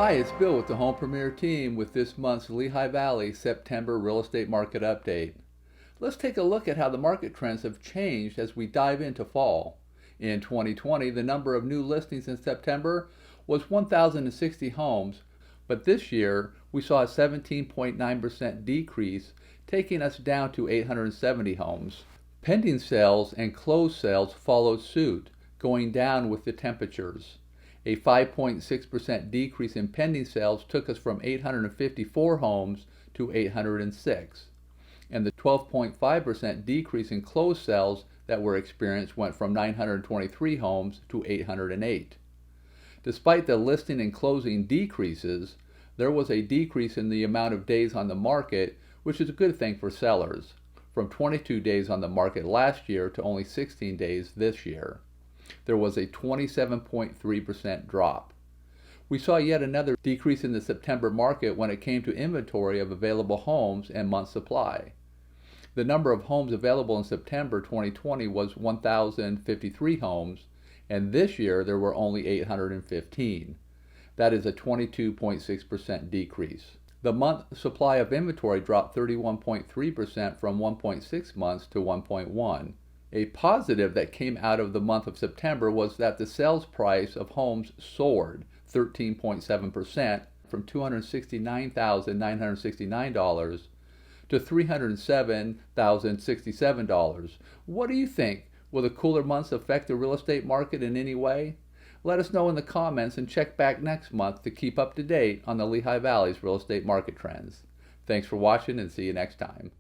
Hi, it's Bill with the Home Premier team with this month's Lehigh Valley September real estate market update. Let's take a look at how the market trends have changed as we dive into fall. In 2020, the number of new listings in September was 1,060 homes, but this year we saw a 17.9% decrease, taking us down to 870 homes. Pending sales and closed sales followed suit, going down with the temperatures. A 5.6% decrease in pending sales took us from 854 homes to 806. And the 12.5% decrease in closed sales that were experienced went from 923 homes to 808. Despite the listing and closing decreases, there was a decrease in the amount of days on the market, which is a good thing for sellers, from 22 days on the market last year to only 16 days this year. There was a 27.3% drop. We saw yet another decrease in the September market when it came to inventory of available homes and month supply. The number of homes available in September 2020 was 1,053 homes, and this year there were only 815. That is a 22.6% decrease. The month supply of inventory dropped 31.3% from 1.6 months to 1.1. A positive that came out of the month of September was that the sales price of homes soared 13.7% from $269,969 to $307,067. What do you think? Will the cooler months affect the real estate market in any way? Let us know in the comments and check back next month to keep up to date on the Lehigh Valley's real estate market trends. Thanks for watching and see you next time.